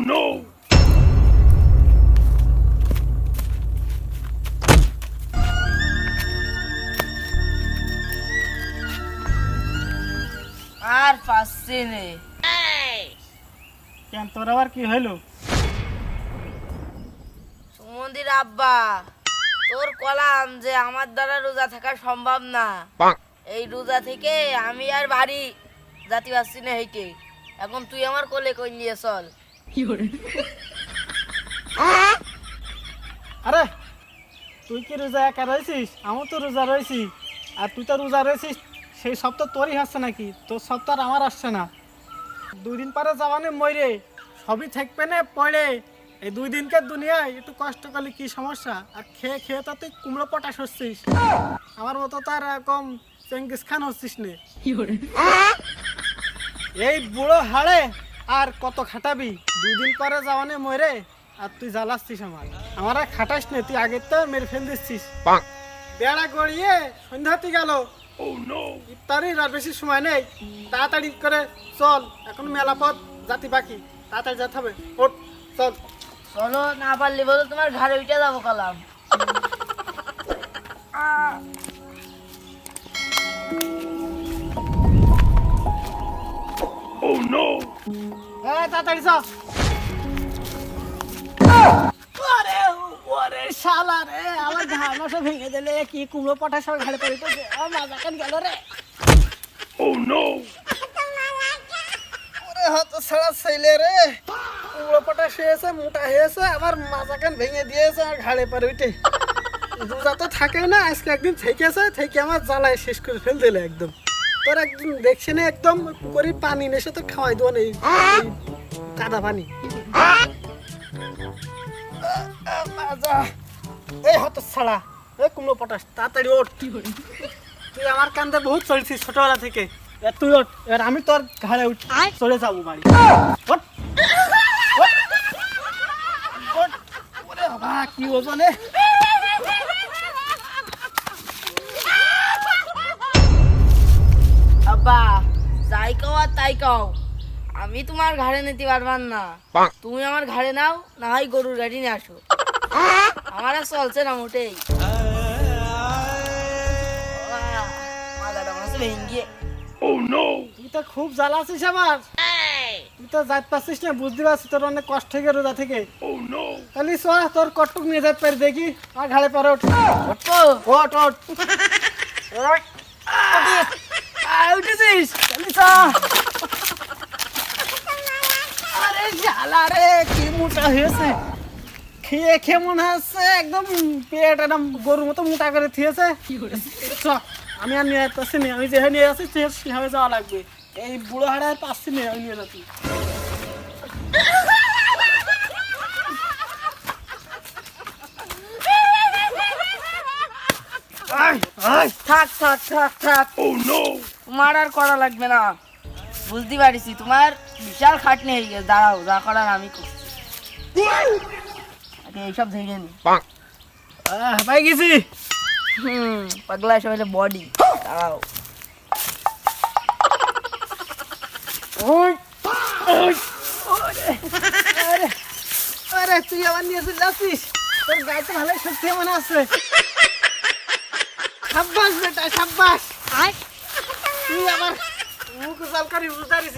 no! আর পাচ্ছি নে। কেন তোর আবার কি হইলো? সুমন্দির আব্বা, তোর কলাম যে আমার দ্বারা রোজা থাকা সম্ভব না। এই রোজা থেকে আমি আর বাড়ি যাতে পারছি না হেঁটে। এখন তুই আমার কোলে কই নিয়ে চল। আরে তুই কি রোজা একা রয়েছিস? আমি তো রোজা রয়েছি। আর তুই তো রোজা রয়েছিস, সেই সব তো তোরই আসছে নাকি? তোর সব তো আর আমার আসছে না। 2 দিন পরে যাওয়ানে মরে সবই থাকবে না পড়ে। এই 2 দিনকে দুনিয়ায় একটু কষ্ট করলে কি সমস্যা? আর খেয়ে খেয়ে তো তুই কুমড়ো পটাশ হচ্ছিস। আমার মতো তো আর এরকম চেঙ্গিস খান হচ্ছিস নে। এই বুড়ো হাড়ে আর কত খাটাবি? 2 দিন পরে যাওয়ানে মরে আর তুই জ্বালাচ্ছিস আমার আর খাটাস নে। তুই আগে তো মেরে ফেল দিচ্ছিস। বেড়া গড়িয়ে সন্ধ্যাতে গেল। ইফতারির আর বেশি সময় নেই, তাড়াতাড়ি করে চল। এখন মেলা পথ জাতি বাকি, তাড়াতাড়ি যেতে হবে। ওঠ চল। চলো, না পারলে বলো তোমার ঘরে উঠে যাবো কলাম। Oh no! তাড়াতাড়ি চল। আরে ওরে শালা রে, আমার ঘাড় মাসে ভেঙে দিলে। কি কুমড়ো পটা সব ঘাড়ে পড়িতেছে। মাজা কেন গেল রে? Oh no! ওরে হত ছাড়া ছেলে রে, কুমড়ো পটা শুয়েছে, মোটা হয়েছে, আমার মাজা কেন ভেঙে দিয়েছে আমার ঘাড়ে পড়ে উঠে। রোজা তো থাকে না, আজকে একদিন থেকেছে, থেকে আমার জ্বালায় শেষ করে ফেল দিলে একদম। তোর একদিন দেখছি না, একদম পুকুরের পানি নেশে তো খাওয়াই দেওয়া নেই, কাদা পানি। এই হত ছাড়া, এই কুমড়ো পটাশ তাড়াতাড়ি ওঠ। তুই আমার কান্দে বহুত চলছিস ছোটবেলা থেকে। এবার তুই ওঠ, এবার আমি তোর ঘাড়ে উঠ চলে যাবো বাড়ি। ওঠ, ওঠ, ওঠ। ওরে বাবা, কি ওজনে! আব্বা, যাই কও আর তাই কও, আমি তোমার ঘাড়ে নিতে পারবার না। তুমি আমার ঘাড়ে নাও, না হয় গরুর গাড়ি নিয়ে আসো। আমার আর চলছে না মোটেই। মাথাটা মাসে ভেঙে। Oh no! তুই তো খুব জ্বালাছিস আমার। তুই তো যাইতে পারছিস না, বুঝতে পারছিস তোর অনেক কষ্ট হয়ে গেল রোজা থেকে। Oh no! তাহলে চ, তোর কটুক নিয়ে যেতে পারি দেখি। আর ঘাড়ে পরে ওঠ। উঠবো? ওঠ, ওঠ। উঠেছিস? তাহলে চ। আরে শালা রে, কি মোটা হয়েছে! খেয়ে খেয়ে মনে হচ্ছে একদম পেট একদম গরুর মতো মোটা করে থিয়েছে। চ, আমি আর নিয়ে আসতেছি না। আমি যেভাবে নিয়ে যাচ্ছি সেভাবে যাওয়া লাগবে। এই বুড়ো হাড়ে আর পাচ্ছি না, আমি নিয়ে যাচ্ছি। থাক থাক থাক থাক, Oh no! তোমার আর করা লাগবে না। বুঝতে পারিছি তোমার বিশাল খাটনি হয়ে গেছে। দাঁড়াও, যা করার আমি করছি। আগে এইসব ধরে নি। পাই গেছি। পাগলা এসব হলে বডি। দাঁড়াও। আরে তুই আবার নিয়ে চলে যাচ্ছিস? তোর গায়ে তো ভালোই শক্তি মনে আছে। সাব্বাস বেটা, সাব্বাস। তুই আবার মুখ জাল করি বুঝতে পারিস।